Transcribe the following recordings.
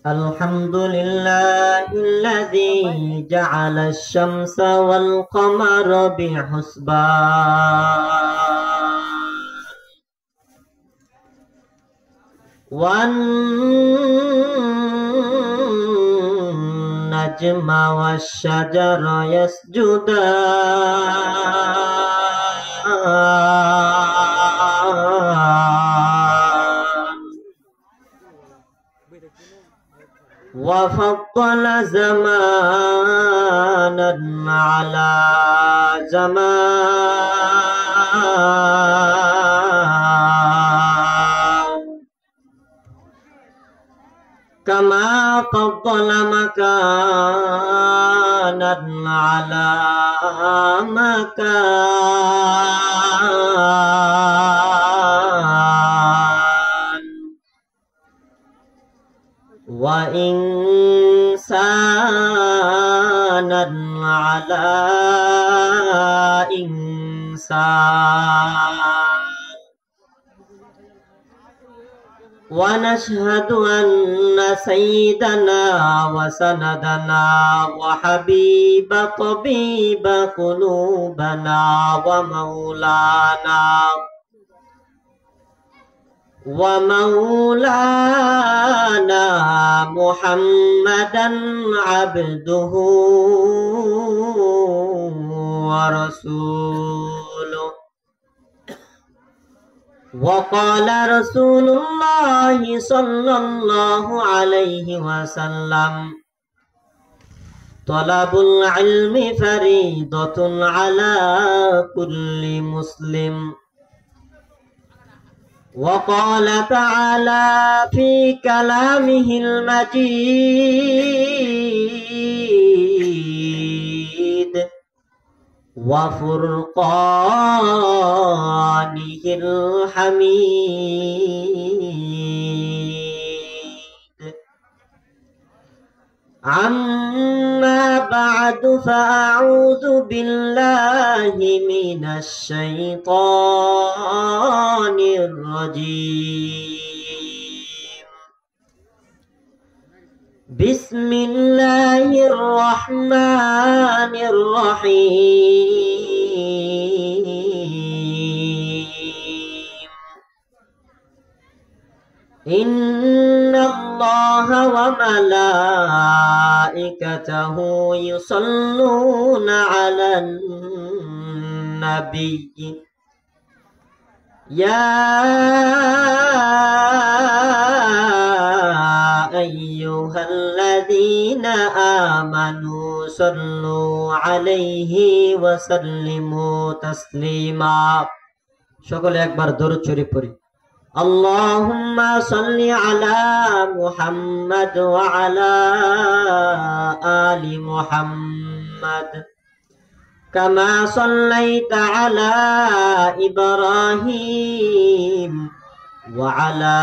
الحمد لله الذي جعل الشمس والقمر بحسبان والنجم والشجر يسجدان وفضل زمانا على زمان كما فضل مكانا على مكان وإنسانا على إنسان ونشهد أن سيدنا وسندنا وحبيب طبيب قلوبنا ومولانا محمدا عبده ورسوله وقال رسول الله صلى الله عليه وسلم طلب العلم فريضة على كل مسلم وقال تعالى في كلامه المجيد وفرقانه الحميد أما بعد فأعوذ بالله من الشيطان الرجيم بسم الله الرحمن الرحيم إن الله وملائكته يصلون على النبي يا أيها الذين آمنوا صلوا عليه وسلموا تسليما সকলে একবার দরুদ শরীফ পড়ি اللهم صل على محمد وعلى آل محمد كما صليت على إبراهيم وعلى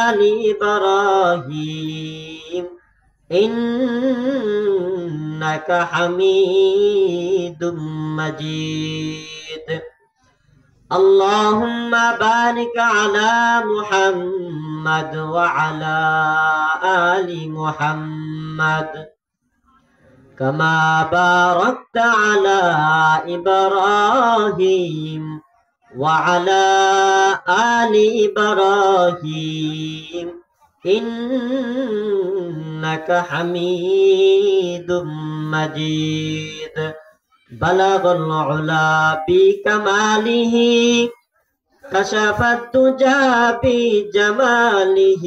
آل إبراهيم إنك حميد مجيد اللهم بارك على محمد وعلى آل محمد كما باركت على إبراهيم وعلى آل إبراهيم إنك حميد مجيد بلغ العلا بكماله كشف الدجى بجماله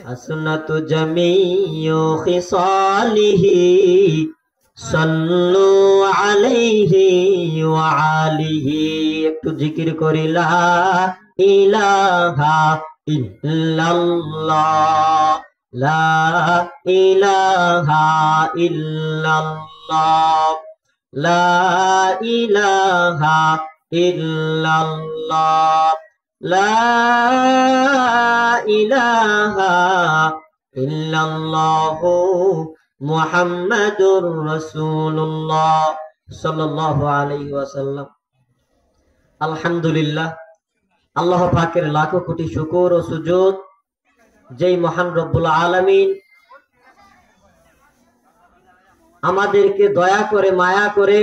حسنت جميع خصاله صلوا عليه وعليه একটু জিকির করি লা ইলাহা ইল্লাল্লাহ লা ইলাহা ইল্লাল্লাহ لا إله إلا الله لا إله إلا الله محمد رسول الله صلى الله عليه وسلم الحمد لله আল্লাহ পাকের লাখো কোটি শুকর ও সুজুদ যেই মহান রব্বুল আলামিন আমাদেরকে দয়া করে মায়া করে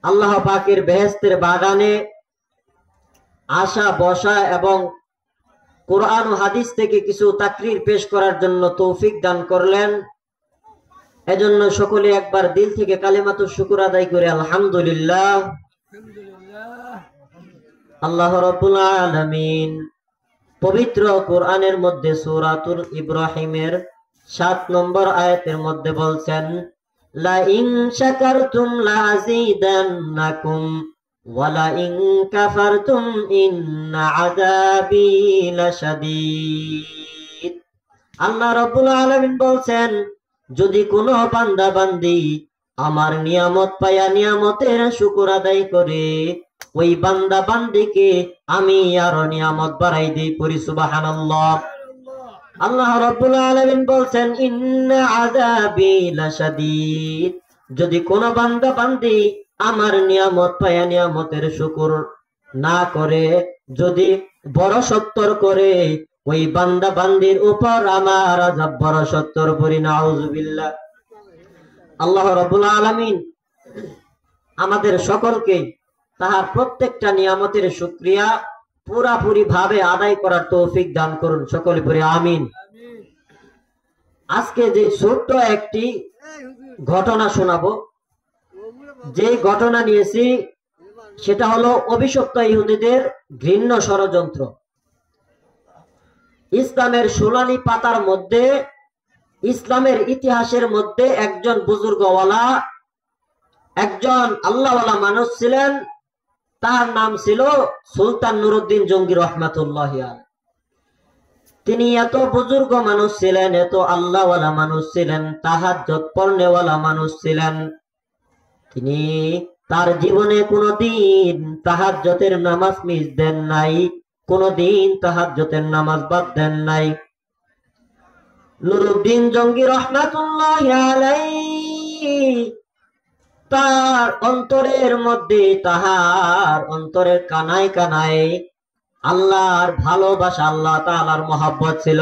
আল্লাহ পাকের বেহেশতের বাগানে আসা বসা এবং কোরআন ও হাদিস থেকে কিছু তাকরীর পেশ করার জন্য তৌফিক দান করলেন। এজন্য সকলে একবার দিল থেকে কালিমাতুশ শুকর আদায় করে আলহামদুলিল্লাহ। আল্লাহ রাব্বুল আলামিন পবিত্র কোরআনের মধ্যে সূরাতুল ইব্রাহিমের 7 নম্বর আয়াতের মধ্যে বলছেন, লা ইন শাকারতুম লাযীদান্নাকুম ওয়া লা ইন কাফারতুম ইন্না আযাবি লাশাদীদ। আল্লাহ রাব্বুল আলামিন বলছেন, যদি কোনো বান্দা বান্দি আমার নিয়ামত পায়া নিয়ামতের শুকর আদায় করে, ওই বান্দা বান্দিকে আমি আরো নিয়ামত বাড়াই দেই। পড়ি সুবহানাল্লাহ। আল্লাহ রাব্বুল আলামিন বলছেন, ইন্না আযাবি লাশাদীদ। যদি কোন বান্দা বান্দি আমার নিয়ামত পায়া নিয়ামতের শুকর না করে, যদি বড় সত্তর করে, ওই বান্দা বান্দির উপর আমার আযাব বড় সত্তর। পড়ি নাউযুবিল্লাহ। আল্লাহ রাব্বুল আলামিন আমাদের সকলকে তাহার প্রত্যেকটা নিয়ামতের শুকরিয়া পুরাপুরি ভাবে আদায় করার তৌফিক দান করুন। সকলে পড়ে আমিন। আজকে যে ছোট্ট একটি ঘটনা শোনাবো, যে ঘটনা নিয়েছি সেটা হলো অভিশপ্ত ইহুদিদের ঘৃণ্য ষড়যন্ত্র। ইসলামের সোনালী পাতার মধ্যে, ইসলামের ইতিহাসের মধ্যে একজন বুজুর্গওয়ালা, একজন আল্লাহওয়ালা মানুষ ছিলেন। তার নাম ছিল সুলতান নুরউদ্দিন জঙ্গি রহমাতুল্লাহি আলাইহি। তিনি এত বুজুর্গ মানুষ ছিলেন, এত আল্লাহওয়ালা মানুষ ছিলেন, তাহাজ্জুদ পড়নেওয়ালা মানুষ ছিলেন। তিনি তার জীবনে কোনোদিন তাহাজ্জুদের নামাজ মিস দেন নাই, কোনোদিন তাহাজ্জুদের নামাজ বাদ দেন নাই। নুরউদ্দিন জঙ্গি রহমাতুল্লাহি আলাইহি তার অন্তরের মধ্যে, তাহার অন্তরের কানায় কানায় আল্লাহর ভালোবাসা, আল্লাহ তাআলার মহব্বত ছিল।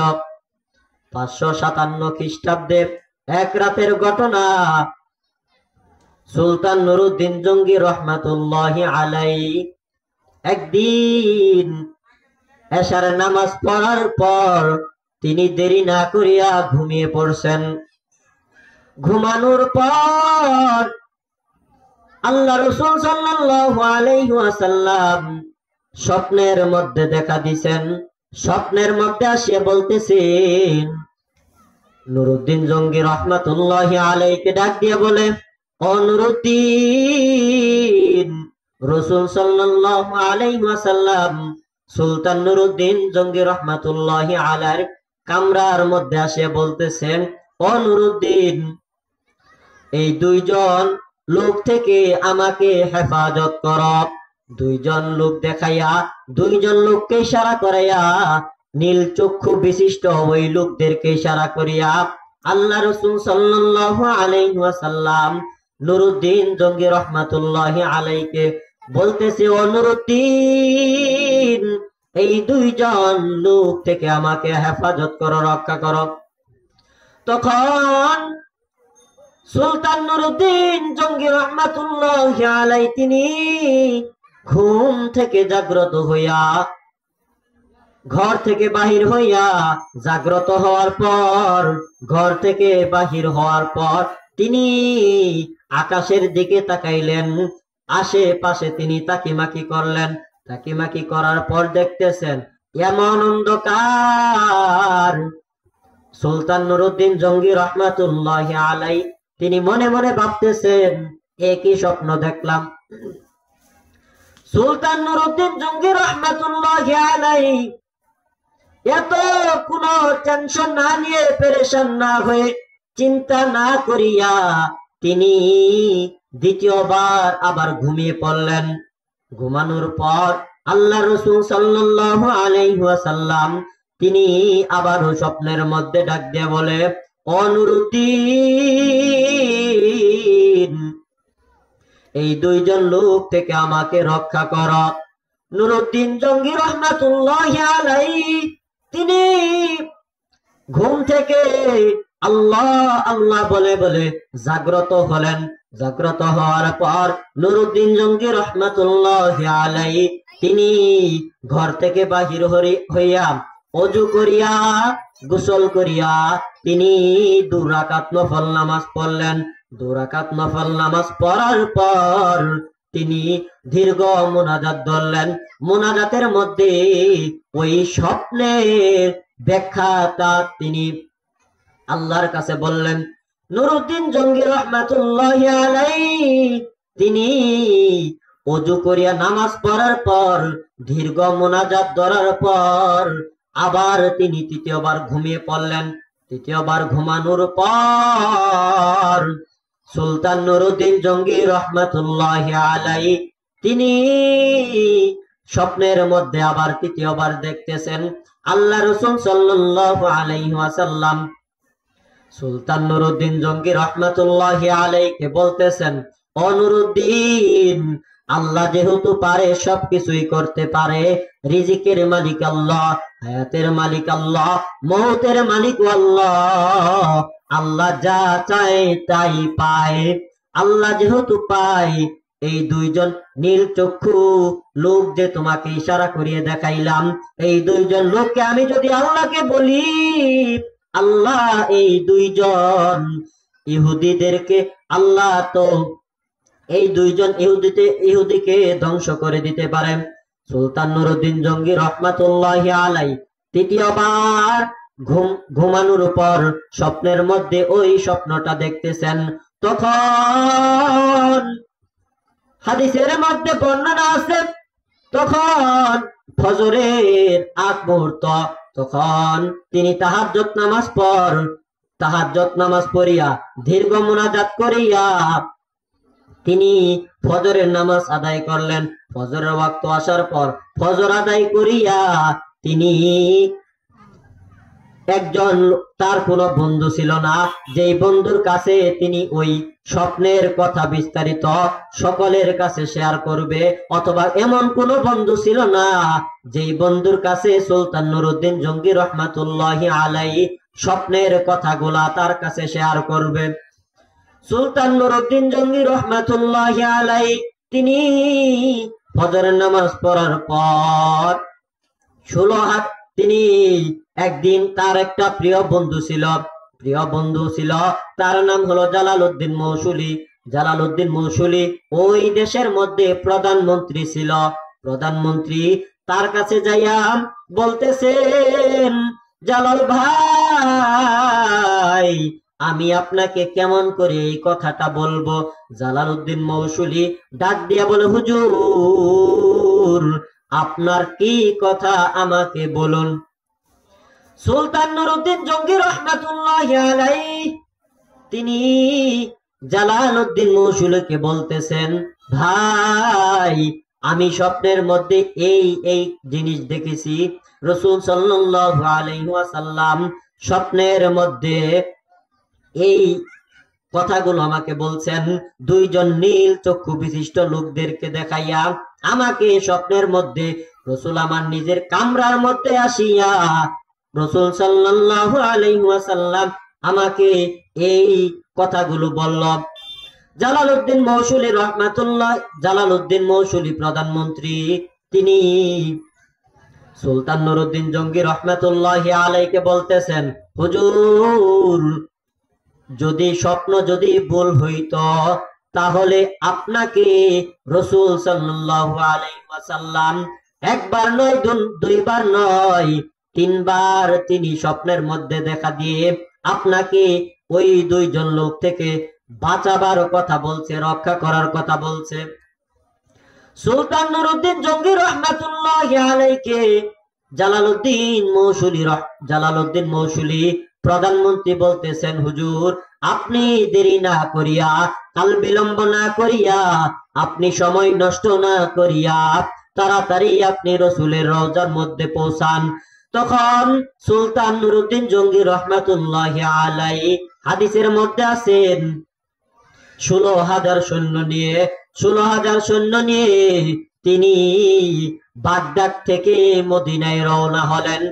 557 খ্রিস্টাব্দে এক রাতের ঘটনা। সুলতান নুরউদ্দিন জঙ্গি রহমাতুল্লাহি আলাইহি একদিন এশার নামাজ পড়ার পর তিনি দেরি না করিয়া ঘুমিয়ে পড়ছেন। ঘুমানোর পর আল্লাহ রাসূল সাল্লাল্লাহু আলাইহি ওয়াসাল্লাম স্বপ্নের মধ্যে দেখা দিয়েছেন। স্বপ্নের মধ্যে আসিয়া বলতেছেন, নুরউদ্দিন জঙ্গি রহমাতুল্লাহি আলাইহিকে ডাক দিয়ে বলে, ও নুরউদ্দিন। রাসূল সাল্লাল্লাহু আলাইহি ওয়াসাল্লাম সুলতান নুরউদ্দিন জঙ্গি রহমাতুল্লাহি আলাইহির কামরার মধ্যে আসিয়া বলতেছেন, ও নুরউদ্দিন, এই দুইজন লোক থেকে আমাকে হেফাজত কর। দুইজন লোক দেখাইয়া, দুইজন লোককে ইশারা করাইয়া, নীল চক্ষু বিশিষ্ট ওই লোকদেরকে ইশারা করিয়া আল্লাহ রাসূল সাল্লাল্লাহু আলাইহি ওয়াসাল্লাম নুরউদ্দিন জঙ্গি রহমাতুল্লাহি আলাইহিকে বলতেছে, ও নুরউদ্দিন, এই দুইজন লোক থেকে আমাকে হেফাজত করো, রক্ষা করো। তখন সুলতান নুরউদ্দিন জঙ্গি রহমাতুল্লাহি আলাইহি তিনি ঘুম থেকে জাগ্রত হইয়া, ঘর থেকে বাহির হইয়া, জাগ্রত হওয়ার পর, ঘর থেকে বাহির হওয়ার পর তিনি আকাশের দিকে তাকাইলেন। আশেপাশে তিনি তাকিমাকি করলেন। তাকিমাকি করার পর দেখতেছেন এমন অন্ধকার। সুলতান নুরউদ্দিন জঙ্গি রহমাতুল্লাহি আলাইহি তিনি মনে মনে ভাবতেছেন, একই স্বপ্ন দেখলাম। সুলতান নুরউদ্দিন জঙ্গি রহমাতুল্লাহি আলাইহি এত কোনো টেনশন না নিয়ে, পেরেশান না হয়ে, চিন্তা না করিয়া তিনি দ্বিতীয়বার আবার ঘুমিয়ে পড়লেন। ঘুমানোর পর আল্লাহ রাসূল সাল্লাল্লাহু আলাইহি ওয়াসাল্লাম তিনি আবারও স্বপ্নের মধ্যে ডাক দিয়ে বলে, ও নুরউদ্দিন, এই দুইজন লোক থেকে আমাকে রক্ষা কর। নুরুদ্দিন জঙ্গি রহমাতুল্লাহি আলাইহি তিনি ঘুম থেকে আল্লাহ আল্লাহ বলে বলে জাগ্রত হলেন। জাগ্রত হওয়ার পর নুরুদ্দিন জঙ্গি রহমাতুল্লাহি আলাইহি তিনি ঘর থেকে বাহির হইয়া ওযু করিয়া গোসল করিয়া তিনি 2 রাকাত নফল নামাজ পড়লেন। 2 রাকাত নফল নামাজ পড়ার পর তিনি দীর্ঘ মুনাজাত ধরলেন। মুনাজাতের মধ্যে ওই স্বপ্নের ব্যাখ্যাটা তিনি আল্লাহর কাছে বললেন। নুরুদ্দিন জঙ্গি রহমাতুল্লাহি আলাইহি তিনি ওযু করিয়া নামাজ পড়ার পর দীর্ঘ মুনাজাত ধরার পর আবার তিনি তৃতীয়বার ঘুমিয়ে পড়লেন। তৃতীয়বার ঘুমানোর পর সুলতান নুরুদ্দিন জঙ্গি রহমাতুল্লাহি আলাইহি তিনি স্বপ্নের মধ্যে আবার তৃতীয়বার দেখতেছেন আল্লাহ রাসূল সাল্লাল্লাহু আলাইহি ওয়াসাল্লাম সুলতান নুরুদ্দিন জঙ্গি রহমাতুল্লাহি আলাইহিকে বলতেছেন, ও নুরুদ্দিন, আল্লাহ যেহেতু পারে, সবকিছুই করতে পারে। রিজিকের মালিক আল্লাহ, হায়াতের মালিক আল্লাহ, মৌতের মালিক আল্লাহ। আল্লাহ যা চায় তাই পায়। আল্লাহ যেহেতু পায়, এই 2 জন নীল চক্ষু লোক যে তোমাকে ইশারা করিয়ে দেখাইলাম, এই 2 জন লোককে আমি যদি আল্লাহকে বলি, আল্লাহ এই 2 জন ইহুদিদেরকে আল্লাহ তো এই 2 জন ইহুদিকে ধ্বংস করে দিতে পারেন। সুলতান নুরুদ্দিন জঙ্গি রহমাতুল্লাহি আলাইহি তৃতীয়বার ঘুমানোর উপর স্বপ্নের মধ্যে ওই স্বপ্নটা দেখতেছেন। তখন হাদিসের মধ্যে বর্ণনা আছে, তখন ফজরের আগ মুহূর্ত, তখন তিনি তাহাজ্জুদ নামাজ পড়িয়া দীর্ঘ মুনাজাত করিয়া তিনি ফজরের নামাজ আদায় করলেন। ফজরের ওয়াক্ত আসার পর ফজর আদায় করিয়া তিনি একজন, তার কোনো বন্ধু ছিল না, যেই বন্ধুর কাছে তিনি ওই স্বপ্নের কথা বিস্তারিত সকলের কাছে শেয়ার করবে, অথবা এমন কোনো বন্ধু ছিল না যেই বন্ধুর কাছে সুলতান নুরুদ্দিন জঙ্গি রহমাতুল্লাহি আলাইহি স্বপ্নের কথাগুলা তার কাছে শেয়ার করবে। সুলতান নুরুদ্দিন জঙ্গি রহমাতুল্লাহি আলাইহি তিনি ফজরের নামাজ পড়ার পর 16 হাত তিনি একদিন, তার একটা প্রিয় বন্ধু ছিল, তার নাম হলো জালালউদ্দিন মৌসুলি। জালালউদ্দিন মৌসুলি ওই দেশের মধ্যে প্রধানমন্ত্রী ছিল। প্রধানমন্ত্রী তার কাছে যাইয়া বলতেছেন, জালাল ভাই, আমি আপনাকে কেমন করে এই কথাটা বলবো? জালালউদ্দিন মৌসুলি ডাক দিয়া বলে, হুজুর, আপনার কি কথা আমাকে বলুন। সুলতান নুরুদ্দিন জঙ্গি রহমাতুল্লাহি আলাইহি তিনি জালালউদ্দিন মৌসুলিকে বলতেছেন, ভাই, আমি স্বপ্নের মধ্যে এই জিনিস দেখেছি। রাসূল সাল্লাল্লাহু আলাইহি ওয়াসাল্লাম স্বপ্নের মধ্যে এই কথাগুলো আমাকে বলছেন। 2 জন নীল চক্ষু বিশিষ্ট লোকদেরকে দেখাইয়া আমাকে স্বপ্নের মধ্যে রাসূল আমার নিজের কামরার মধ্যে আসিয়া রাসূল সাল্লাল্লাহু আলাইহি ওয়াসাল্লাম আমাকে এই কথাগুলো বলল। জালালউদ্দিন মৌসুলি প্রধানমন্ত্রী, তিনি সুলতান নুরুদ্দিন জঙ্গি রহমাতুল্লাহি আলাইহিকে বলতেছেন, হুজুর, স্বপ্ন যদি ভুল হইতো, তাহলে আপনাকে রাসূল সাল্লাল্লাহু আলাইহি ওয়াসাল্লাম একবার নয়, 2 বার নয়, 3 বার তিনি স্বপ্নের মধ্যে দেখা দিয়ে আপনাকে ওই 2 জন লোক থেকে বাঁচাবার কথা বলছে, রক্ষা করার কথা বলছে। সুলতান নুরুদ্দিন জঙ্গি রহমাতুল্লাহি আলাইহিকে জালালউদ্দিন মৌসুলি প্রধানমন্ত্রী বলতেছেন, হুজুর, আপনি দেরি না করিয়া, কাল বিলম্ব না করিয়া, আপনি সময় নষ্ট না করিয়া তাড়াতাড়ি আপনি রাসূলের রওজার মধ্যে পৌঁছান। তখন সুলতান নুরুদ্দিন জঙ্গি রহমাতুল্লাহি আলাইহি হাদিসের মধ্যে আছেন 16,000 সৈন্য নিয়ে তিনি বাগদাদ থেকে মদিনায় রওনা হলেন,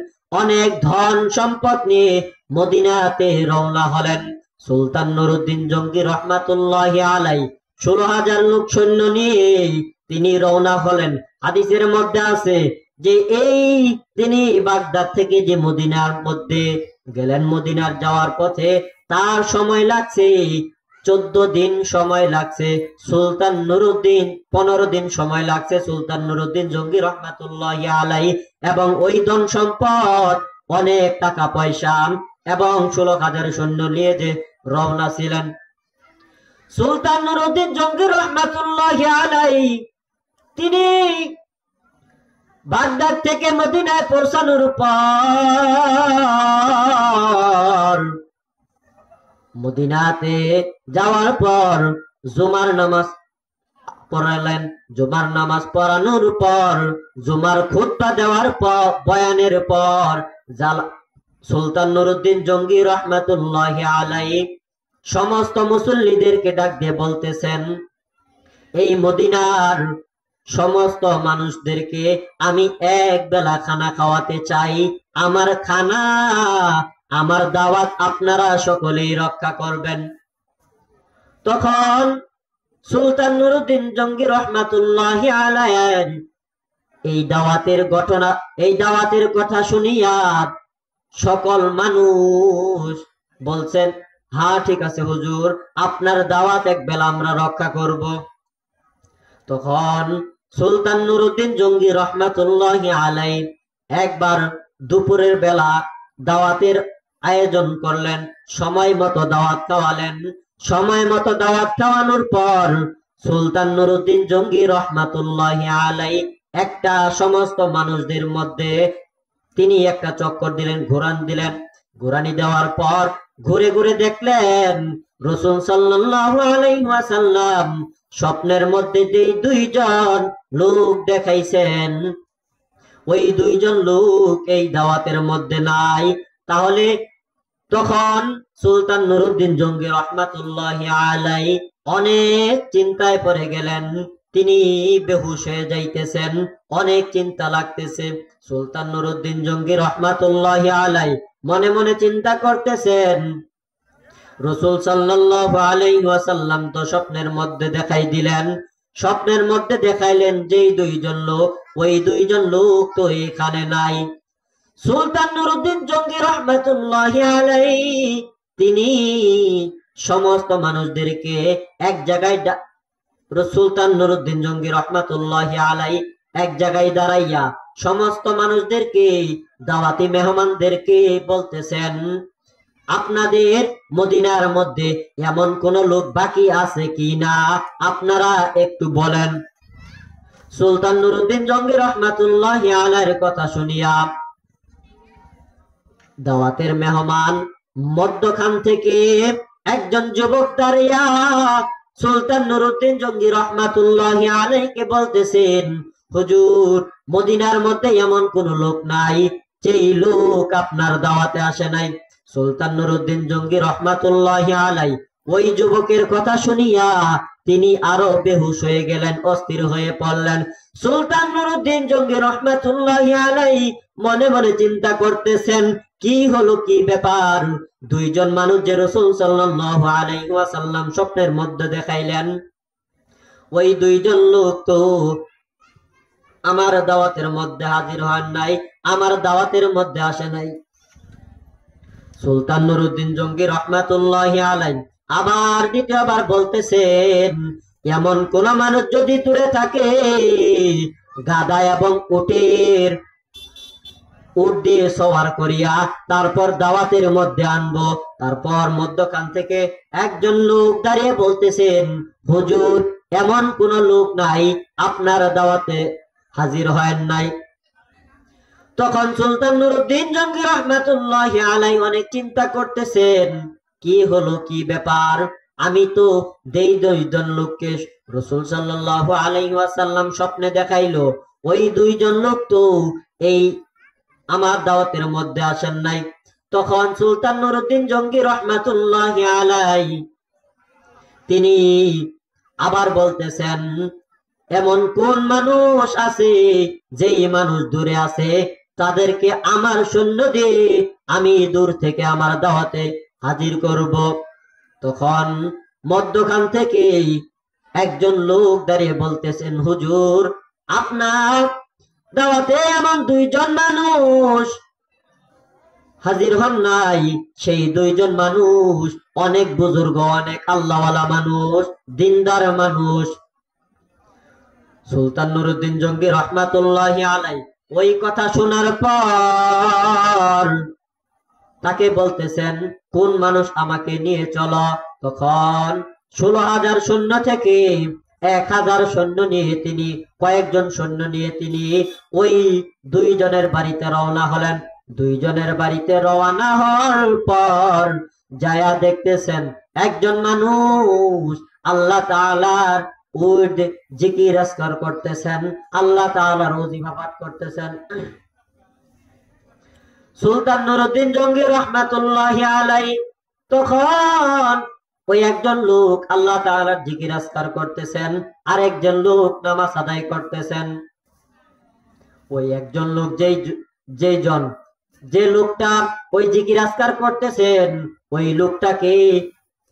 অনেক ধন সম্পদ নিয়ে মদিনাতে রওনা হলেন। সুলতান নুরউদ্দিন জঙ্গি রহমাতুল্লাহি আলাই 16,000 লোক সৈন্য নিয়ে তিনি রওনা হলেন। হাদিসের মধ্যে আছে যে তিনি বাগদাদ থেকে যে মদিনার মধ্যে গেলেন, মদিনার যাওয়ার পথে তার সময় লাগছে 14 দিন সময় লাগছে। সুলতান নুরউদ্দিন 15 দিন সময় লাগছে সুলতান নুরউদ্দিন জঙ্গি রহমাতুল্লাহি আলাই, এবং ওই ধন সম্পদ অনেক টাকা পয়সা এবং 16,000 সৈন্য নিয়ে যে রওনা ছিলেন। সুলতান নুরউদ্দিন জঙ্গি রহমাতুল্লাহি আলাই তিনি বাগদাদ থেকে মদিনায় পৌঁছানোর পর, মদিনাতে যাওয়ার পর জুমার নামাজ পড়ালেন। জুমার নামাজ পড়ানোর পর, জুমার খুতবা দেওয়ার পর, বয়ানের পর সুলতান নুরউদ্দিন জঙ্গি রহমাতুল্লাহি আলাইহি সমস্ত মুসল্লিদেরকে ডাক দিয়ে বলতেছেন, এই মদিনার সমস্ত মানুষদেরকে আমি এক বেলা খানা খাওয়াতে চাই। আমার খানা, আমার দাওয়াত আপনারা সকলেই রক্ষা করবেন। তখন সুলতান নুরউদ্দিন জঙ্গি রহমাতুল্লাহি আলাইহি এই দাওয়াতের কথা শুনিয়া সকল মানুষ বলছেন, হ্যাঁ ঠিক আছে হুজুর, আপনার দাওয়াত এক বেলা আমরা রক্ষা করব। তখন সুলতান নুরউদ্দিন জঙ্গি রহমাতুল্লাহি আলাইহি একবার দুপুরের বেলা দাওয়াতের আয়োজন করলেন, সময় মতো দাওয়াত খাওয়ালেন। সময় মতো দাওয়াত খাওয়ানোর পর সুলতান নুরউদ্দিন জঙ্গি রহমাতুল্লাহি আলাইহি একটা সমস্ত মানুষদের মধ্যে তিনি একটা চক্কর দিলেন, ঘোরান দিলেন। ঘোরানি দেওয়ার পর ঘুরে ঘুরে দেখলেন রাসূল সাল্লাল্লাহু আলাইহি ওয়াসাল্লাম স্বপ্নের মধ্যে যে দুইজন লোক দেখাইছেন, ওই দুইজন লোক এই দাওয়াতের মধ্যে নাই। তাহলে তখন সুলতান নুরউদ্দিন জঙ্গি রহমাতুল্লাহি আলাইহি অনেক চিন্তায় পড়ে গেলেন। তিনি বেহুশ হয়ে যাইতেছেন, অনেক চিন্তা লাগতেছে। সুলতান নুরউদ্দিন জঙ্গি রহমাতুল্লাহি আলাইহি মনে মনে চিন্তা করতেছেন, রাসূল সাল্লাল্লাহু আলাইহি ওয়াসাল্লাম তো স্বপ্নের মধ্যে দেখাই দিলেন, স্বপ্নের মধ্যে দেখাইলেন যে দুইজন লোক, ওই দুইজন লোক তো এখানে নাই। সুলতান নুরউদ্দিন জঙ্গি রহমাতুল্লাহি আলাইহি তিনি সমস্ত মানুষদেরকে এক জায়গায়, সুলতান নুরউদ্দিন জঙ্গি রহমাতুল্লাহি আলাইহি এক জায়গায় দাঁড়াইয়া সমস্ত মানুষদেরকে, দাওয়াতি মেহমানদেরকে বলতেছেন, আপনাদের মদিনার মধ্যে এমন কোন লোক বাকি আছে কি না, আপনারা একটু বলেন। সুলতান নুরউদ্দিন জঙ্গি রহমাতুল্লাহি আলাইহির কথা শুনিয়া দাওয়াতের মেহমান মধ্যখান থেকে একজন যুবক দাঁড়িয়া সুলতান নুরউদ্দিন জঙ্গি রহমাতুল্লাহি আলাইহিকে বলতেছেন, হুজুর, মদিনার মধ্যে এমন কোন লোক নাই যেই লোক আপনার দাওয়াতে আসে নাই। সুলতান নুরউদ্দিন জঙ্গি রহমাতুল্লাহি আলাইহি ওই যুবকের কথা শুনিয়া তিনি আরো বেহুশ হয়ে গেলেন, অস্থির হয়ে পড়লেন। সুলতান নুরউদ্দিন জঙ্গি রহমাতুল্লাহি আলাইহি মনে মনে চিন্তা করতেছেন, কি হলো, কি ব্যাপার? দুইজন মানুষ যে রাসূল সাল্লাল্লাহু আলাইহি ওয়াসাল্লাম স্বপ্নের মধ্যে দেখাইলেন, ওই দুইজন লোক তো আমার দাওয়াতের মধ্যে হাজির হন নাই, আমার দাওয়াতের মধ্যে আসে নাই। সুলতান নুরউদ্দিন জঙ্গি রহমাতুল্লাহি আলাইহি আবার দ্বিতীয়বার বলতেছেন, এমন কোন মানুষ যদি দূরে থাকে, গাধা এবং উট দিয়ে সওয়ার করিয়া তারপর দাওয়াতের মধ্যে আনবো। তারপর মধ্যখান থেকে একজন লোক দাঁড়িয়ে বলতেছেন, হুজুর, এমন কোন লোক নাই, আপনার দাওয়াতে হাজির হয় নাই। তখন সুলতান নুরউদ্দিন জঙ্গি রহমাতুল্লাহি আলাইহি অনেক চিন্তা করতেছেন, কি হলো, কি ব্যাপার? আমি তো দুইজন লোককে রাসূল সাল্লাল্লাহু আলাইহি ওয়াসাল্লাম স্বপ্নে দেখাইলো, ওই দুইজন লোক তো এই আমার দাওয়াতের মধ্যে আসেন নাই। তখন সুলতান নুরউদ্দিন জঙ্গি রহমাতুল্লাহি আলাইহি তিনি আবার বলতেছেন, এমন কোন মানুষ আছে যেই মানুষ দূরে আছে, তাদেরকে আমার সৈন্য দিয়ে আমি দূর থেকে আমার দাওয়াতে হাজির করব। তখন মধ্যখান থেকে একজন লোক দাঁড়িয়ে বলতেছেন, হুজুর, আপনার দাওয়াতে এমন দুইজন মানুষ হাজির হন নাই। সেই দুইজন মানুষ অনেক বুজুর্গ, অনেক আল্লাহওয়ালা মানুষ, দিনদার মানুষ। সুলতান নুরউদ্দিন জঙ্গি রহমাতুল্লাহি আলাই ওই কথা শোনার পর তাকে বলতেছেন, কোন মানুষ আমাকে নিয়ে চলো। তখন 16,000 সৈন্য থেকে 1,000 সৈন্য নিয়ে তিনি, কয়েকজন সৈন্য নিয়ে তিনি ওই দুইজনের বাড়িতে রওনা হলেন। দুইজনের বাড়িতে রওনা হওয়ার পর যায়া দেখতেছেন একজন মানুষ আল্লাহ তাআলার উর্দ জিকির আজকার করতেছেন, আল্লাহ তাআলার ওজিফা পাঠ করতেছেন। সুলতান নুরউদ্দিন জঙ্গি রহমাতুল্লাহি আলাই তখন ওই একজন লোক আল্লাহ তাআলার জিকির আজকার করতেছেন, আর একজন লোক নামাজ আদায় করতেছেন। ওই একজন লোক যে লোকটা ওই জিকির আজকার করতেছেন, ওই লোকটাকে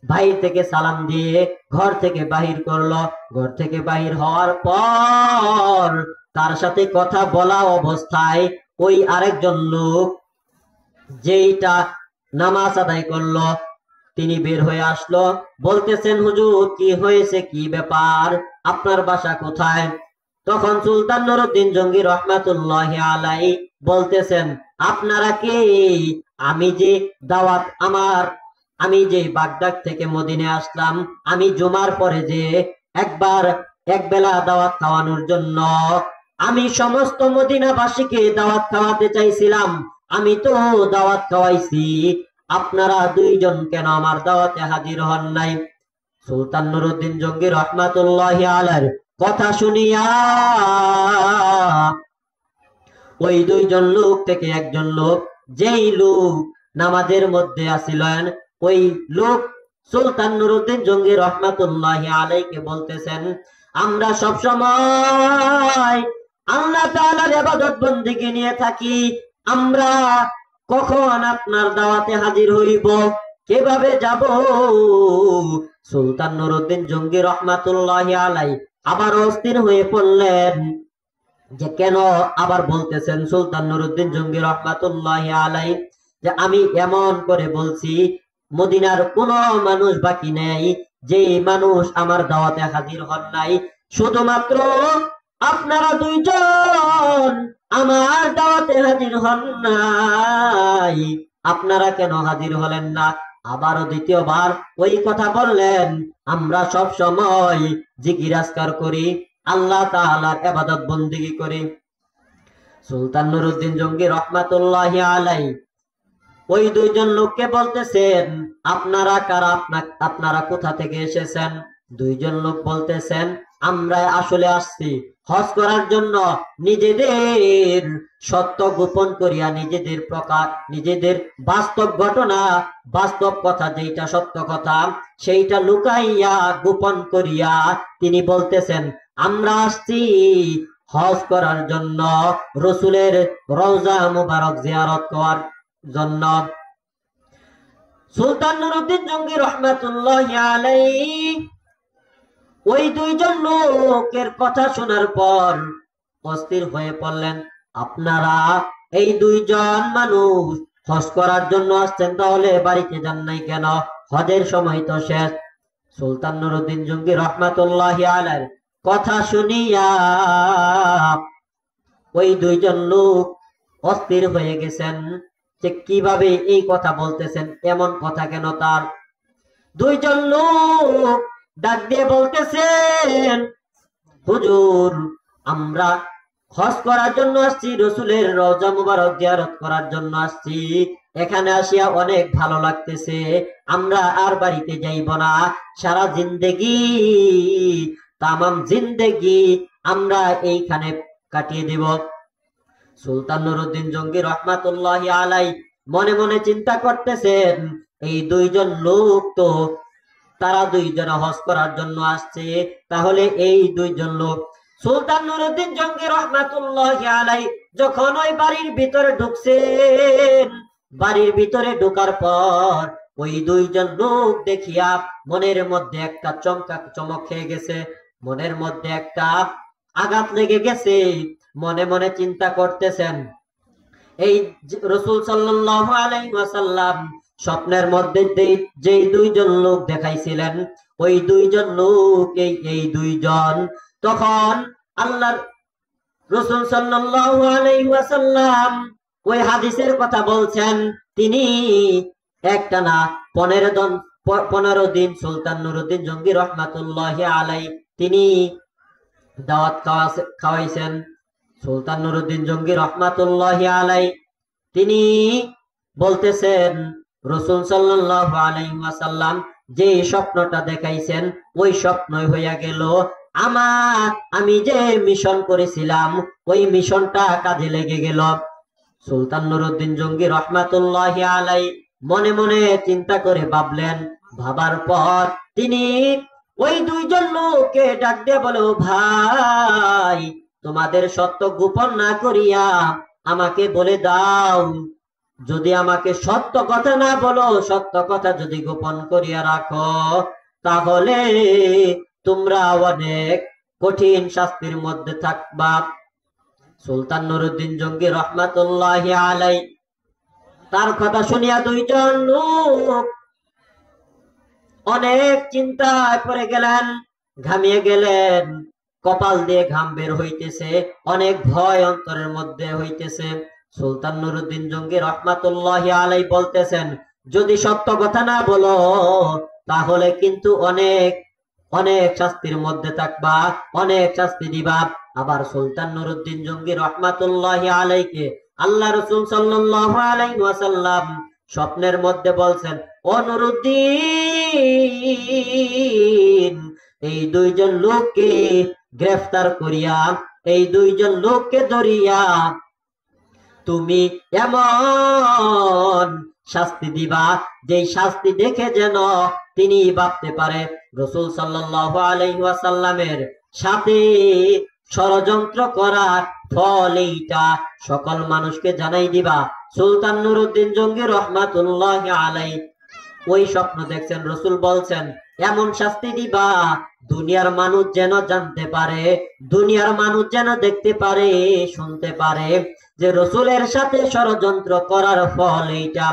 বাহির থেকে সালাম দিয়ে ঘর থেকে বাহির করলো। ঘর থেকে বাহির হওয়ার পর তার সাথে কথা বলা অবস্থায় ওই আরেকজন লোক যেইটা নামাজ আদায় করলো, তিনি বের হয়ে আসলো। বলতেছেন, হুজুর, কি হয়েছে, কি ব্যাপার, আপনার বাসা কোথায়? তখন সুলতান নুরউদ্দিন জঙ্গি রহমাতুল্লাহি আলাই বলতেছেন, আপনারা কে? আমি যে বাগদাদ থেকে মদিনে আসলাম, আমি জুমার পরে যে এক বেলা দাওয়াত খাওয়ানোর জন্য আমি সমস্ত মদিনাবাসীকে দাওয়াত খাওয়াতে চাইছিলাম। আমি তো দাওয়াত খাওয়াইছি, আপনারা দুইজন কেন আমার দাওয়াতে হাজির হন নাই? সুলতান নুরউদ্দিন জঙ্গি রহমাতুল্লাহি আলাইহির কথা শুনিয়া ওই দুইজন লোক থেকে একজন লোক, যেই লোক নামাজের মধ্যে আসিলেন, ওই লোক সুলতান নুরউদ্দিন জঙ্গি রহমাতুল্লাহি আলাইহিকে বলতেছেন, আমরা সব সময় আল্লাহ তাআলার ইবাদত বন্দেগী নিয়ে থাকি, আমরা কখন আপনার দাওয়াতে হাজির হইব, কিভাবে যাব? সুলতান নুরউদ্দিন জঙ্গি রহমাতুল্লাহি আলাইহি আবার অস্থির হয়ে পড়লেন যে কেন আবার বলতেছেন সুলতান নুরউদ্দিন জঙ্গি রহমাতুল্লাহি আলাইহি যে আমি এমন করে বলছি, মদিনার কোন মানুষ বাকি নেই যে মানুষ আমার দাওয়াতে হাজির হন নাই, শুধুমাত্র আপনারা দুইজন আমার দাওয়াতে হাজির হন নাই। আপনারা কেন হাজির হলেন না? আবারও দ্বিতীয়বার ওই কথা বললেন, আমরা সব সময় জিকির আজকার করি, আল্লাহ তাআলার ইবাদত বন্দেগী করি। সুলতান নুরউদ্দিন জঙ্গি রহমাতুল্লাহি আলাইহি ওই দুইজন লোককে বলতেছেন, আপনারা কারা, আপনারা কোথা থেকে এসেছেন? দুইজন লোক বলতেছেন, আমরা আসলে আসছি হজ করার জন্য। নিজেদের সত্য গোপন করিয়া, নিজেদের বাস্তব ঘটনা, বাস্তব কথা, যেটা সত্য কথা সেইটা লুকাইয়া গোপন করিয়া তিনি বলতেছেন, আমরা আসছি হজ করার জন্য, রসুলের রওজা মুবারক জিয়ারত করার জন্য। সুলতান নুরউদ্দিন জঙ্গি রহমাতুল্লাহি আলাইহি ওই দুইজন লোকের কথা শোনার পর অস্থির হয়ে পড়লেন। আপনারা এই দুইজন মানুষ হজ করার জন্য আসছেন, তাহলে বাড়িতে যান নাই কেন? হজের সময় তো শেষ। সুলতান নুরউদ্দিন জঙ্গি রহমাতুল্লাহি আলাইহির কথা শুনিয়া ওই দুইজন লোক অস্থির হয়ে গেছেন যে কিভাবে এই কথা বলতেছেন, এমন কথা কেন তার? দুইজন লোক ডাক দিয়ে বলতেছেন, হুজুর, আমরা হজ করার জন্য আসছি, রসুলের রওজা মুবারক জিয়ারত করার জন্য আসছি, এখানে আসিয়া অনেক ভালো লাগতেছে, আমরা আর বাড়িতে যাইব না, সারা জিন্দেগি, তামাম জিন্দেগি আমরা এইখানে কাটিয়ে দিব। সুলতান নুরউদ্দিন জঙ্গি রহমাতুল্লাহি আলাইহি মনে মনে চিন্তা করতেছেন, এই দুইজন লোক তো, তারা দুইজন হজ করার জন্য আসছে, তাহলে এই দুইজন লোক সুলতান নুরউদ্দিন জঙ্গি রহমাতুল্লাহি আলাইহি যখন ওই বাড়ির ভিতরে ঢুকছেন, বাড়ির ভিতরে ঢোকার পর ওই দুইজন লোক দেখিয়া মনের মধ্যে একটা চমক খেয়ে গেছে, মনের মধ্যে একটা আঘাত লেগে গেছে। মনে মনে চিন্তা করতেছেন, এই রাসূল সাল্লাল্লাহু আলাইহি ওয়াসাল্লাম স্বপ্নের মধ্যে যেই দুইজন লোক দেখাইছিলেন, ওই দুইজন লোক এই দুইজন। তখন আল্লাহর রাসূল সাল্লাল্লাহু আলাইহি ওয়াসাল্লাম ওই হাদিসের কথা বলছেন। তিনি একটানা 15 দিন সুলতান নুরউদ্দিন জঙ্গি রহমাতুল্লাহি আলাইহি তিনি দাওয়াত খাওয়াইছেন। সুলতান নুরউদ্দিন জঙ্গি রহমাতুল্লাহি আলাইহি তিনি বলতেছেন, রাসূল সাল্লাল্লাহু আলাইহি ওয়াসাল্লাম যে স্বপ্নটা দেখাইছেন ওই স্বপ্নই হইয়া গেল। আমি যে মিশন করেছিলাম ওই মিশনটা কাজে লেগে গেল। সুলতান নুরউদ্দিন জঙ্গি রহমাতুল্লাহি আলাইহি মনে মনে চিন্তা করে ভাবলেন। ভাবার পর তিনি ওই দুইজন লোককে ডাক দিয়ে বলে, ভাই, তোমাদের সত্য গোপন না করিয়া আমাকে বলে দাও। যদি আমাকে সত্য কথা না বলো, সত্য কথা যদি গোপন করিয়া রাখো, তাহলে তোমরা অনেক কঠিন শাস্তির মধ্যে থাকবা। সুলতান নুরউদ্দিন জঙ্গি রহমাতুল্লাহি আলাইহি তার কথা শুনিয়া দুইজন লোক অনেক চিন্তায় পড়ে গেলেন, ঘামিয়ে গেলেন, কপাল দিয়ে ঘাম বের হইতেছে, অনেক ভয় অন্তরের মধ্যে হইতেছে। সুলতান নুরউদ্দিন জঙ্গি রহমাতুল্লাহি আলাইহি বলতেছেন, যদি সত্য কথা না বলো তাহলে কিন্তু অনেক অনেক শাস্তির মধ্যে থাকবা, অনেক শাস্তি দিবা। আবার সুলতান নুরউদ্দিন জঙ্গি রহমাতুল্লাহি আলাইহিকে আল্লাহ রাসূল সাল্লাল্লাহু আলাইহি ওয়াসাল্লাম স্বপ্নের মধ্যে বলছেন, ও নুরউদ্দিন, এই দুইজন লোককে গ্রেফতার করিয়া, এই দুইজন লোককে ধরিয়া তুমি এমন শাস্তি দিবা যে শাস্তি দেখে যেন তিনি ভাবতে পারে রাসূল সাল্লাল্লাহু আলাইহি ওয়াসাল্লামের সাথে ষড়যন্ত্র করার ফল এইটা, সকল মানুষকে জানাই দিবা। সুলতান নুরউদ্দিন জঙ্গি রহমাতুল্লাহি আলাইহি ওই স্বপ্ন দেখছেন, রাসূল বলছেন এমন শাস্তি দিবা দুনিয়ার মানুষ যেন জানতে পারে, দুনিয়ার মানুষ যেন দেখতে পারে, শুনতে পারে যে রাসূলের সাথে ষড়যন্ত্র করার ফল এইটা।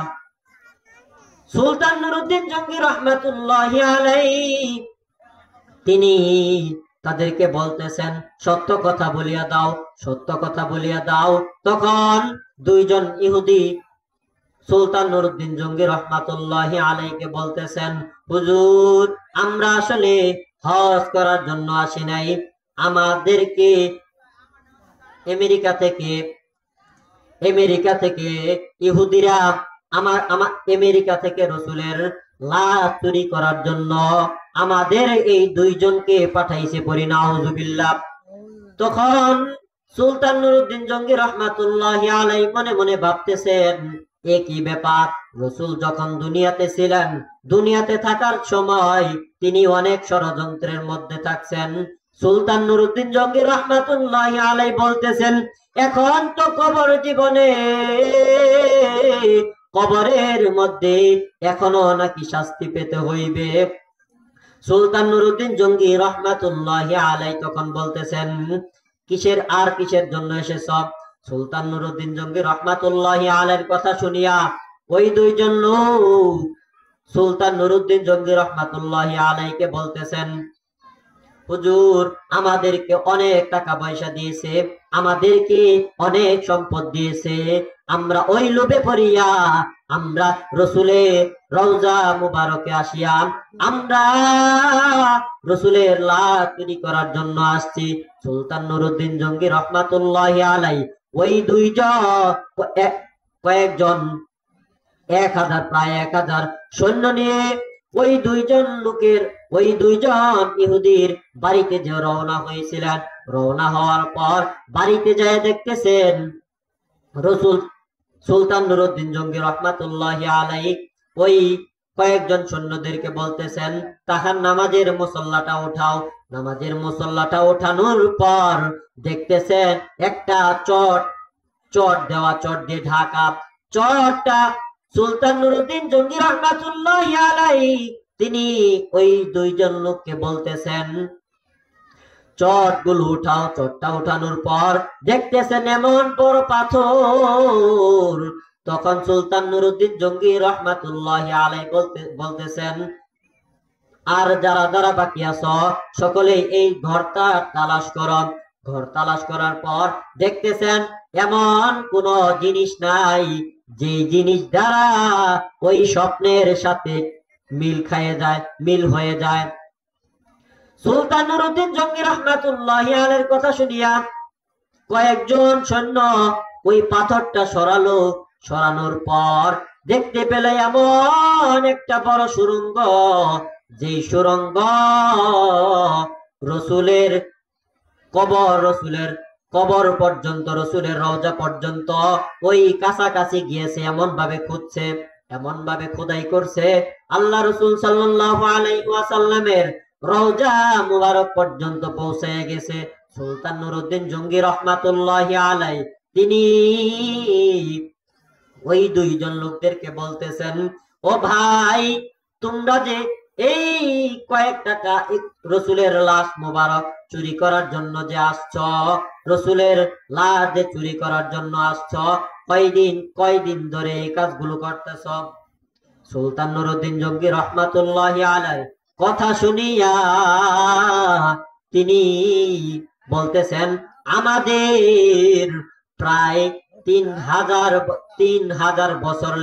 সুলতান নুরউদ্দিন জঙ্গি রহমাতুল্লাহি আলাইহি তিনি তাদেরকে বলতেছেন, সত্য কথা বলিয়া দাও, সত্য কথা বলিয়া দাও। তখন দুইজন ইহুদি সুলতান নুরউদ্দিন জঙ্গি রহমাতুল্লাহি আলাইহিকে বলতেছেন, হুজুর, আমরা আসলে হজ করার জন্য আসি নাই, আমাদেরকে আমেরিকা থেকে ইহুদিরা আমেরিকা থেকে রাসূলের লাশ চুরি করার জন্য আমাদের এই দুইজনকে পাঠাইছে, পড়ি নাউযুবিল্লাহ। তখন সুলতান নুরউদ্দিন জঙ্গি রহমাতুল্লাহি আলাইহি মনে মনে ভাবতেছেন, একই ব্যাপার, রাসূল যখন দুনিয়াতে ছিলেন, দুনিয়াতে থাকার সময় তিনি অনেক ষড়যন্ত্রের মধ্যে থাকছেন। সুলতান নুরউদ্দিন জঙ্গি রহমাতুল্লাহি আলাইহি বলতেছেন, এখন তো কবর জীবনে, কবরের মধ্যে এখনো নাকি শাস্তি পেতে হইবে। সুলতান নুরউদ্দিন জঙ্গি রহমাতুল্লাহি আলাইহি তখন বলতেছেন, কিসের জন্য এসেছ? সুলতান নুরউদ্দিন জঙ্গি রহমাতুল্লাহি আলাইহির কথা শুনিয়া ওই দুইজন লোক সুলতান নুরউদ্দিন জঙ্গি রহমাতুল্লাহি আলাইহিকে বলতেছেন, হুজুর, আমাদেরকে অনেক টাকা পয়সা দিয়েছে, আমাদেরকে অনেক সম্পদ দিয়েছে, আমরা ওই লোভে পড়িয়া আমরা রাসূলের রওজা মুবারকে আসিয়া আমরা রাসূলের লাশ চুরি করার জন্য আসছি। সুলতান নুরউদ্দিন জঙ্গি রহমাতুল্লাহি আলাইহি ওই কয়েকজন 1000 সৈন্য নিয়ে ওই দুইজন ইহুদির বাড়িতে যে রওনা হয়েছিলেন, রওনা হওয়ার পর বাড়িতে যায় দেখতেছেন রাসূল সুলতান নুরউদ্দিন জঙ্গি রহমাতুল্লাহি আলাইহি ওই কয়েকজন সৈন্যদেরকে বলতেছেন, তাহার নামাজের মুসল্লাটা উঠাও, নামাজের মুসল্লাটা ওঠানোর পর দেখতেছেন একটা চট চট দেওয়া, চট দিয়ে ঢাকা। চটটা সুলতান নুরউদ্দিন জঙ্গি রাহমাতুল্লাহি আলাইহি তিনি ওই দুইজন লোককে বলতেছেন, চট গুলো উঠাও। চটটা উঠানোর পর দেখতেছেন এমন বড় পাথর। তখন সুলতান নুরউদ্দিন জঙ্গি রাহমাতুল্লাহি আলাইহি বলতেছেন, আর যারা যারা বাকি আছো সকলে এই ঘরটা তালাশ করো। ঘর তালাশ করার পর দেখতেছেন এমন কোন জিনিস নাই যে জিনিস দ্বারা ওই স্বপ্নের সাথে মিল হয়ে যায়। সুলতান নুরউদ্দিন জঙ্গি রাহমাতুল্লাহি আলাইহির কথা শুনিয়া কয়েকজন সৈন্য ওই পাথরটা সরালো। সরানোর পর দেখতে পেলে এমন একটা বড় সুড়ঙ্গ, যে সুড়ঙ্গ রসুলের কবর পর্যন্ত, রসুলের রওজা পর্যন্ত ওই কাছাকাছি গিয়েছে। এমন ভাবে খুঁজছে, এমন ভাবে খোদাই করছে, আল্লাহ রসুল সাল্লাল্লাহু আলাইহি ওয়াসাল্লামের রওজা মুবারক পর্যন্ত পৌঁছে গেছে। সুলতান নুরউদ্দিন জঙ্গি রাহমাতুল্লাহি আলাইহি তিনি ওই দুইজন লোকদেরকে বলতেছেন, ও ভাই, তোমরা যে এই কয়েক টাকা রসুলের লাশ মুবারক চুরি করার জন্য যে আসছ, রসুলের লাশ যে চুরি করার জন্য আসছ, কয়দিন ধরে এই কাজগুলো করতেছ? সুলতান নুরউদ্দিন জঙ্গি রাহমাতুল্লাহি আলাইহি কথা শুনিয়া তিনি বলতেছেন, আমাদের প্রায় 3,000 বছর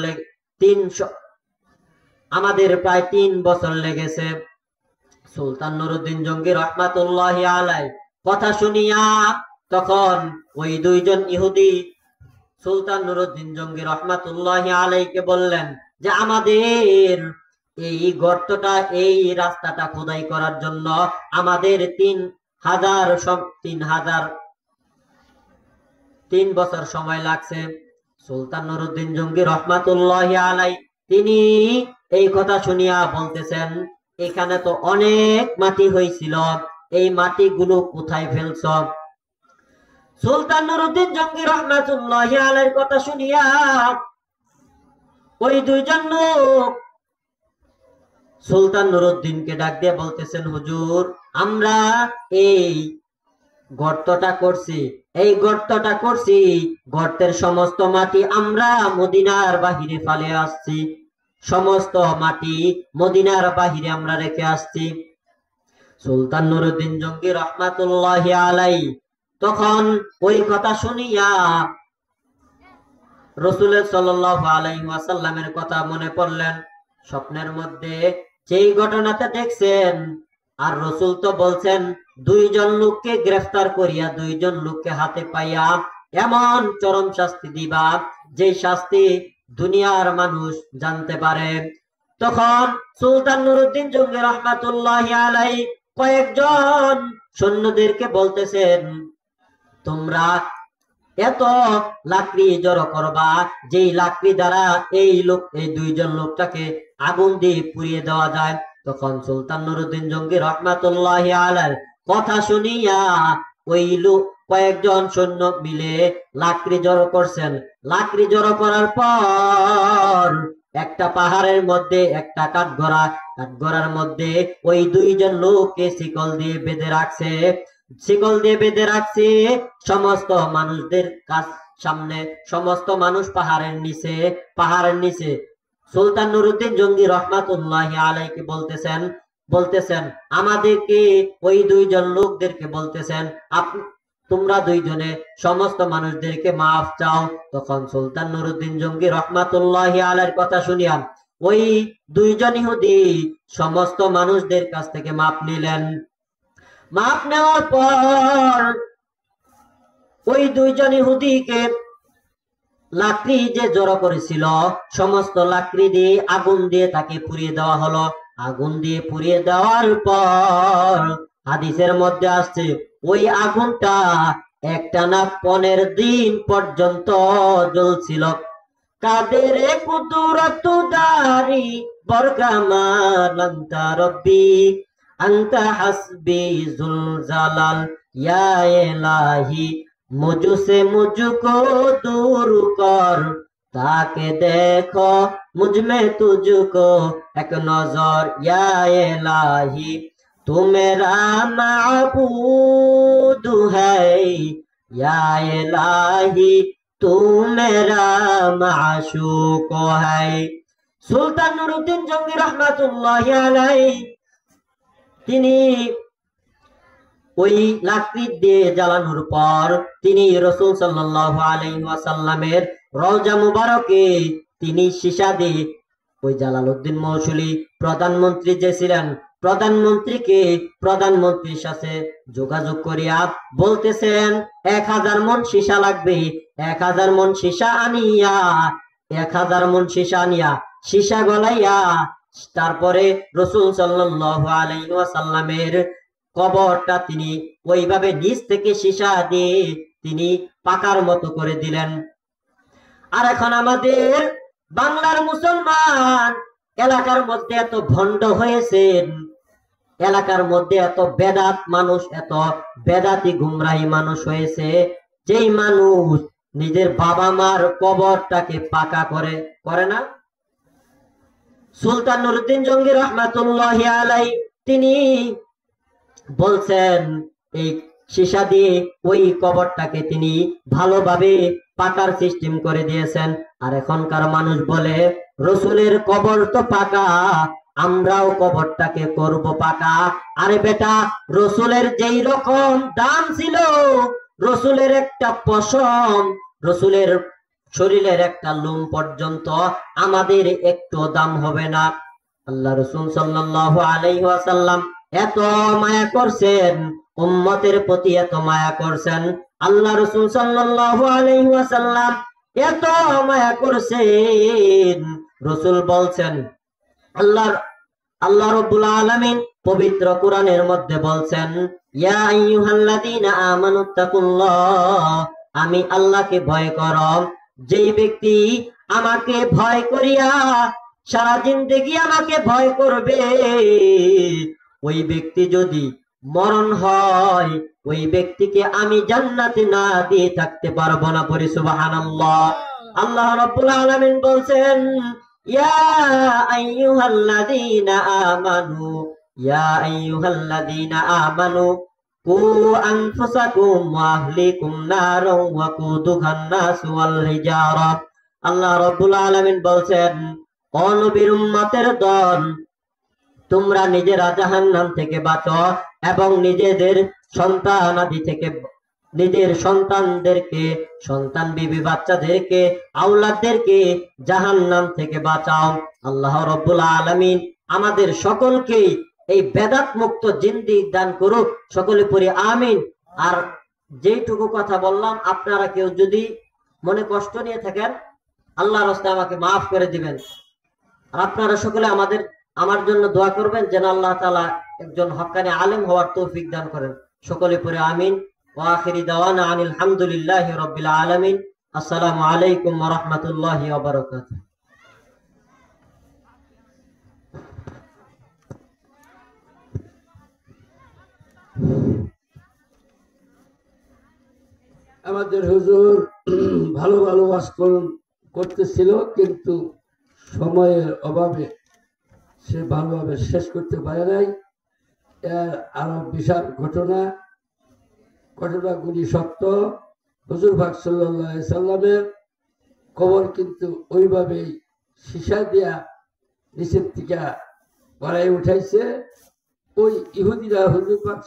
আমাদের প্রায় 3 বছর লেগেছে। সুলতান নুরউদ্দিন জঙ্গি রাহমাতুল্লাহি আলাইহি কথা শুনিয়া তখন ওই দুইজন ইহুদি সুলতান নুরউদ্দিন জঙ্গি রাহমাতুল্লাহি আলাইহিকে বললেন যে, আমাদের এই গর্তটা, এই রাস্তাটা খোদাই করার জন্য আমাদের 3 বছর সময় লাগছে। সুলতান নুরউদ্দিন জঙ্গি রাহমাতুল্লাহি আলাইহি তিনি এই কথা শুনিয়া বলতেছেন, এখানে তো অনেক মাটি হয়েছিল, এই মাটিগুলো কোথায় ফেলছ? সুলতান নুরউদ্দিন জঙ্গি রাহমাতুল্লাহি আলাইহির কথা শুনিয়া ওই দুইজন লোক সুলতান নুরউদ্দিনকে ডাক দিয়ে বলতেছেন, হুজুর, আমরা এই গর্তটা করছি, গর্তের সমস্ত মাটি আমরা মদিনার বাহিরে ফেলে আসছি, সমস্ত মাটি মদিনার বাহিরে আমরা রেখে আসছি। সুলতান নুরউদ্দিন জঙ্গি রাহমাতুল্লাহি আলাইহি তখন ওই কথা শুনিয়া রাসূল সাল্লাল্লাহু আলাইহি ওয়াসাল্লামের কথা মনে পড়লেন। স্বপ্নের মধ্যে যেই ঘটনাটা দেখছেন, আর রসুল তো বলছেন, দুইজন লোককে গ্রেফতার করিয়া, দুইজন লোককে হাতে পাইয়া এমন চরম শাস্তি দিবা, যে শাস্তি দুনিয়ার মানুষ জানতে পারে। তখন সুলতান নুরউদ্দিন জঙ্গি রাহমাতুল্লাহি আলাইহি কয়েকজন সৈন্যদেরকে বলতেছেন, তোমরা এত লাকড়ি জড়ো করবা, যেই লাকড়ি দ্বারা এই দুইজন লোকটাকে আগুন দিয়ে পুড়িয়ে দেওয়া যায়। তখন সুলতান নুরউদ্দিন জঙ্গি রাহমাতুল্লাহি আলাইহি কথা শুনিয়া ওই লোক কয়েকজন সৈন্য মিলে লাকড়ি জড়ো করছেন। লাকড়ি জড়ো করার পর একটা পাহাড়ের মধ্যে একটা কাঠগড়ার মধ্যে ওই দুইজন লোককে শিকল দিয়ে বেঁধে রাখছে। সমস্ত মানুষদের সামনে, সমস্ত মানুষ পাহাড়ের নিচে সুলতান নুরউদ্দিন জঙ্গি রাহমাতুল্লাহি আলাইহি বলতেছেন আমাদেরকে, ওই দুইজন লোকদেরকে বলতেছেন, তোমরা দুইজনে সমস্ত মানুষদেরকে মাফ চাও। তখন সুলতান নুরউদ্দিন জঙ্গি রাহমাতুল্লাহি আলাইহির কথা শুনিয়া ওই দুইজন ইহুদি সমস্ত মানুষদের কাছ থেকে মাফ নিলেন। মাফ নেওয়ার পর ওই দুইজন ইহুদিকে লাকড়ি যে জড়ো করেছিল, সমস্ত লাকড়ি দিয়ে আগুন দিয়ে তাকে পুড়িয়ে দেওয়া হলো। আগুন দিয়ে পুড়িয়ে দেওয়ার পর হাদিসের মধ্যে আসছে, ওই আগুনটা একটানা 15 দিন পর্যন্ত জ্বলছিল। কাদের কুদরত দারি বরকামালান্তা রব্বি, আনতা হাসবি জুল জালাল ইয়া ইলাহি মুঝসে মুঝকো দূর কর তাকে দেখো মুঝমে তুঝকো এক নজর ইয়া ইলাহি तू मेरा माबूद है या इलाही तू मेरा माशूक है। সুলতান নুরউদ্দিন জঙ্গি রহমাতুল্লাহি আলাইহি তিনি ওই লাকড়ি দিয়ে জ্বালানোর পর তিনি রাসূল সাল্লাল্লাহু আলাইহি ওয়াসাল্লামের রওজা মুবারকে তিনি সীসা দিয়ে ওই জালালউদ্দিন মৌসুলি প্রধানমন্ত্রী যে ছিলেন প্রধানমন্ত্রীর সাথে যোগাযোগ করিয়া বলতেছেন 1000 মণ সীসা লাগবে, 1000 মণ সীসা আনিয়া 1000 মণ সীসা আনিয়া সীসা গলাইয়া তারপরে রাসূল সাল্লাল্লাহু আলাইহি ওয়াসাল্লামের কবরটা তিনি ওইভাবে নিচ থেকে সীসা দিয়ে তিনি পাকার মতো করে দিলেন। আর এখন আমাদের বাংলার মুসলমান এলাকার মধ্যে এত ভণ্ড হয়েছেন, এলাকার মধ্যে এত বেদাত মানুষ, এত বেদাতি গুমরাহি মানুষ হয়েছে, যেই মানুষ নিজের বাবা মার কবরটাকে পাকা করে না। সুলতান নুরউদ্দিন জঙ্গি রহমাতুল্লাহি আলাইহি তিনি বলছেন এই সীসা দিয়ে ওই কবরটাকে তিনি ভালোভাবে পাকার সিস্টেম করে দিয়েছেন। আর এখনকার মানুষ বলে রসুলের কবর তো পাকা, আমরাও কবরটাকে করব পাকা। আরে বেটা, রসুলের যেই রকম দাম ছিল, রসুলের একটা পশম, রসুলের শরীরের একটা লোম পর্যন্ত আমাদের একটু দাম হবে না। আল্লাহ রাসূল সাল্লাল্লাহু আলাইহি ওয়াসাল্লাম এত মায়া করছেন, উম্মতের প্রতি এত মায়া করছেন। আল্লাহ রাসূল সাল্লাল্লাহু আলাইহি ওয়াসাল্লাম এত মায়া করছেন, রাসূল বলছেন, আল্লাহ রাব্বুল আলামিন পবিত্র কোরআনের মধ্যে বলছেন, ইয়া আইয়ুহাল্লাযীনা আমানুত্তাকুল্লাহ, আমি আল্লাহকে ভয় করো। যেই ব্যক্তি আমাকে ভয় করিয়া সারা জিন্দেগি আমাকে ভয় করবে, ওই ব্যক্তি যদি মরণ হয়, ওই ব্যক্তিকে আমি জান্নাতে না দিয়ে থাকতে পারবো না। পড়ি সুবহানাল্লাহ। আল্লাহ রাব্বুল আলামিন বলছেন, ইয়া আইয়ুহাল্লাযীনা আমানু, ইয়া আইয়ুহাল্লাযীনা আমানু কু আনফুসাকুম ওয়া আহলিকুম নারাও ওয়া কুদুহান নাস ওয়াল হিজারা। আল্লাহ রাব্বুল আলামিন বলছেন, ও নবীর উম্মতের দল, তোমরা নিজেরা জাহান্নাম থেকে বাঁচো এবং নিজেদের সন্তানাদি থেকে, নিজের সন্তানদেরকে, সন্তান বিবি বাচ্চাদেরকে, আওলাদদেরকে জাহান্নাম থেকে বাঁচাও। আল্লাহ রাব্বুল আলামিন আমাদের সকলকে এই বেদাত মুক্ত জিন্দেগি দান করুক। সকলে পড়ি আমিন। আর যেইটুকু কথা বললাম, আপনারা কেউ যদি মনে কষ্ট নিয়ে থাকেন, আল্লাহর রাস্তায় আমাকে মাফ করে দিবেন। আর আপনারা সকলে আমার জন্য দোয়া করবেন যেন আল্লাহ তাআলা একজন হক্কানি আলেম হওয়ার তৌফিক দান করেন। সকলে পড়ে আমিন। ওয়া আখিরি দাওয়ানা আনিল হামদুলিল্লাহি রাব্বিল আলামিন। আসসালামু আলাইকুম ওয়া রাহমাতুল্লাহি ওয়া বারাকাতুহু। আমাদের হুজুর ভালো ভালো ওয়াজ করতেছিল, কিন্তু সময়ের অভাবে সে ভালোভাবে শেষ করতে পারে নাই। এর আরো বিশাল ঘটনাগুলি সত্য। হুজুর পাক সাল্লাল্লাহু আলাইহি সাল্লামের কবর কিন্তু ওইভাবেই সীসা দিয়া নিচের থেকে গড়াই উঠাইছে। ওই ইহুদিরা হুজুর পাক